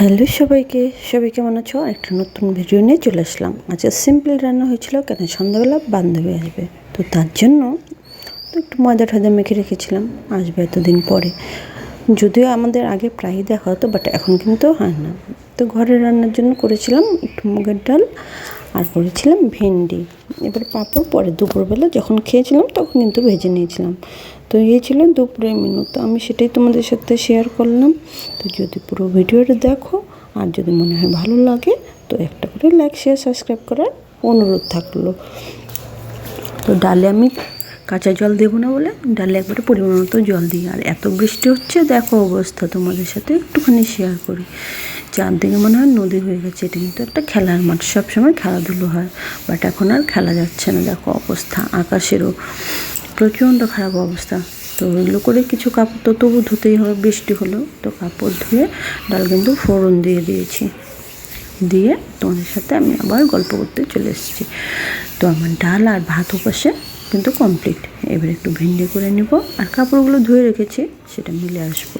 Hello সবাইকে, সবাই কেমন আছো? একটা নতুন ভিডিও নিয়ে চলে আসলাম। আজকে সিম্পল রান্না হয়েছিল, কেন সন্ধ্যাবেলা বান্ধবী আসবে, তো তার জন্য তো একটু ময়দা ঠয়দা মেখে রেখেছিলাম, আসবে এতদিন পরে। যদিও আমাদের আগে প্রায়ই দেখা হতো, বাট এখন কিন্তু হয় না। তো ঘরের রান্নার জন্য করেছিলাম একটু মুগের ডাল আর করেছিলাম ভেন্ডি। এবার পাঁপড় পরে দুপুরবেলা যখন খেয়েছিলাম তখন কিন্তু ভেজে নিয়েছিলাম। তো এই ছিল দুপুরের মেনু, তো আমি সেটাই তোমাদের সাথে শেয়ার করলাম। তো যদি পুরো ভিডিওটা দেখো আর যদি মনে হয় ভালো লাগে, তো একটা করে লাইক শেয়ার সাবস্ক্রাইব করার অনুরোধ থাকলো। তো ডালে আমি কাঁচা জল দেবো না বলে ডালে একবারে পরিমাণ মতো জল দিই। আর এত বৃষ্টি হচ্ছে, দেখো অবস্থা, তোমাদের সাথে একটুখানি শেয়ার করি। চারদিকে মনে হয় নদী হয়ে গেছে। এটা কিন্তু একটা খেলার মাঠ, সবসময় খেলাধুলো হয়, বাট এখন আর খেলা যাচ্ছে না। দেখো অবস্থা, আকাশেরও প্রচণ্ড খারাপ অবস্থা। তো এগুলো করে কিছু কাপড় তো তবু ধুতেই হবে, বৃষ্টি হলো তো কাপড় ধুয়ে ডাল কিন্তু ফোড়ন দিয়ে দিয়েছি। দিয়ে তোমাদের সাথে আমি আবার গল্প করতে চলে এসেছি। তো আমার ডাল আর ভাত ওপাশে কিন্তু কমপ্লিট। এবার একটু ভেন্ডি করে নেব, আর কাপড়গুলো ধুয়ে রেখেছি, সেটা মিলে আসবো।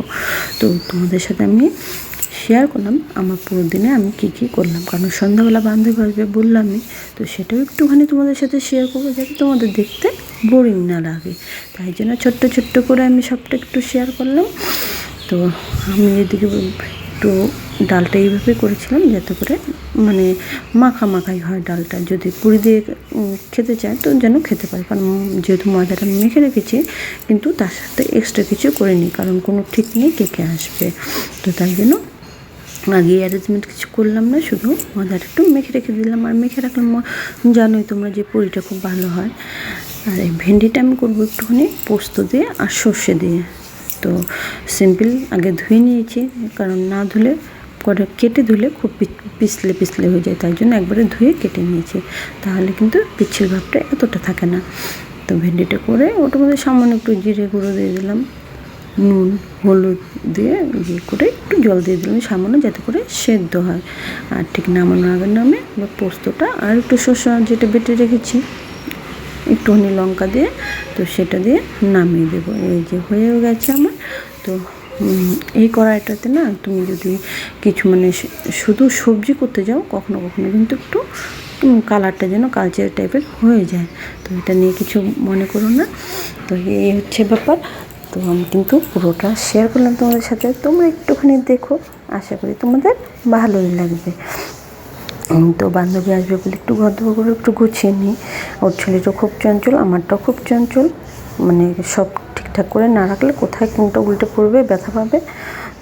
তো তোমাদের সাথে আমি শেয়ার করলাম আমার পুরো দিনে আমি কী করলাম, কারণ সন্ধ্যাবেলা বান্ধবী আসবে বললামই। তো সেটাও একটুখানি তোমাদের সাথে শেয়ার করবো, যাতে তোমাদের দেখতে বোরিং না লাগে। তাই জন্য ছোট্ট ছোট্ট করে আমি সবটা একটু শেয়ার করলাম। তো আমি এদিকে একটু ডালটা এইভাবে করেছিলাম যাতে করে মানে মাখাই হয় ডালটা। যদি পুরি দিয়ে খেতে চায় তো যেন খেতে পারে, কারণ যেহেতু ময়দাটা মেখে রেখেছি, কিন্তু তার সাথে এক্সট্রা কিছু করিনি, কারণ কোনো ঠিক নেই কে আসবে। তো তাই জন্য আগে অ্যারেঞ্জমেন্ট কিছু করলাম না, শুধু ময়দাটা একটু মেখে রেখে দিলাম। আর মেখে রাখলাম, জানোই তোমরা যে পুরিটা খুব ভালো হয়। আর এই ভেন্ডিটা আমি করবো একটুখানি পোস্ত দিয়ে আর সর্ষে দিয়ে। তো সিম্পল আগে ধুয়ে নিয়েছি, কারণ না ধুলে পরে কেটে ধুলে খুব পিছলে হয়ে যায়, তাই জন্য একবারে ধুয়ে কেটে নিয়েছি, তাহলে কিন্তু পিচ্ছিল ভাবটা এতটা থাকে না। তো ভেন্ডিটা করে ওটার মধ্যে সামান্য একটু জিরে গুঁড়ো দিয়ে দিলাম, নুন হলুদ দিয়ে করে একটু জল দিয়ে দিলাম সামান্য, যাতে করে সেদ্ধ হয়। আর ঠিক নামানোর আগের নামে পোস্তটা আর একটু শসা যেটা বেটে রেখেছি একটুখানি লঙ্কা দিয়ে, তো সেটা দিয়ে নামিয়ে দেবো। এই যে হয়েও গেছে আমার। তো এই কড়াইটাতে না তুমি যদি কিছু মানে শুধু সবজি করতে যাও, কখনো কখনো কিন্তু একটু কালারটা যেন কালচার টাইপের হয়ে যায়। তো এটা নিয়ে কিছু মনে করো না। তো এই হচ্ছে ব্যাপার। তো আমি কিন্তু পুরোটা শেয়ার করলাম তোমাদের সাথে, তোমরা একটুখানি দেখো, আশা করি তোমাদের ভালোই লাগবে। তো বান্ধবী আসবে বলে একটু ঘর করে একটু গুছিয়ে নিই। ওর ছেলেটাও খুব চঞ্চল, আমারটাও খুব চঞ্চল, মানে সব ঠিকঠাক করে না রাখলে কোথায় কোনটা উল্টে পড়বে, ব্যথা পাবে।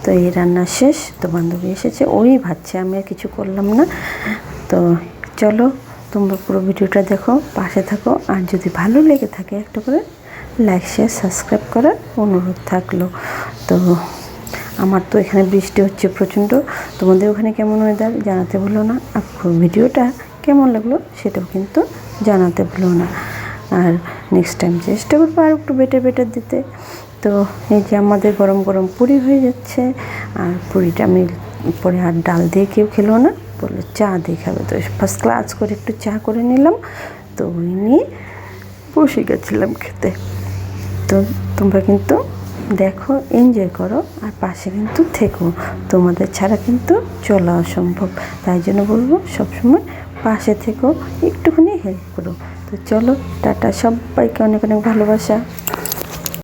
তো এই রান্না শেষ, তো বান্ধবী এসেছে, ওই ভাবছে, আমি আর কিছু করলাম না। তো চলো তোমরা পুরো ভিডিওটা দেখো, পাশে থাকো, আর যদি ভালো লেগে থাকে একটা করে লাইক শেয়ার সাবস্ক্রাইব করার অনুরোধ থাকলো। তো আমার তো এখানে বৃষ্টি হচ্ছে প্রচণ্ড, তোমাদের ওখানে কেমন ওয়েদার জানাতে ভুলো না। আর ভিডিওটা কেমন লাগলো সেটাও কিন্তু জানাতে ভুলো না। আর নেক্সট টাইম চেষ্টা করবো আর একটু বেটার দিতে। তো এই যে আমাদের গরম গরম পুরি হয়ে যাচ্ছে, আর পুরিটা আমি পরে আর ডাল দিয়ে কেউ খেলো না, বললো চা দিয়ে খাবে। তো ফার্স্ট ক্লাস করে একটু চা করে নিলাম, তো ওই নিয়ে বসে গেছিলাম খেতে। তো তোমরা কিন্তু দেখো, এনজয় করো, আর পাশে কিন্তু থেকো, তোমাদের ছাড়া কিন্তু চলা অসম্ভব। তাই জন্য বলবো সবসময় পাশে থেকো, একটুখানি হেল্প করো। তো চলো টাটা, সবাইকে অনেক অনেক ভালোবাসা।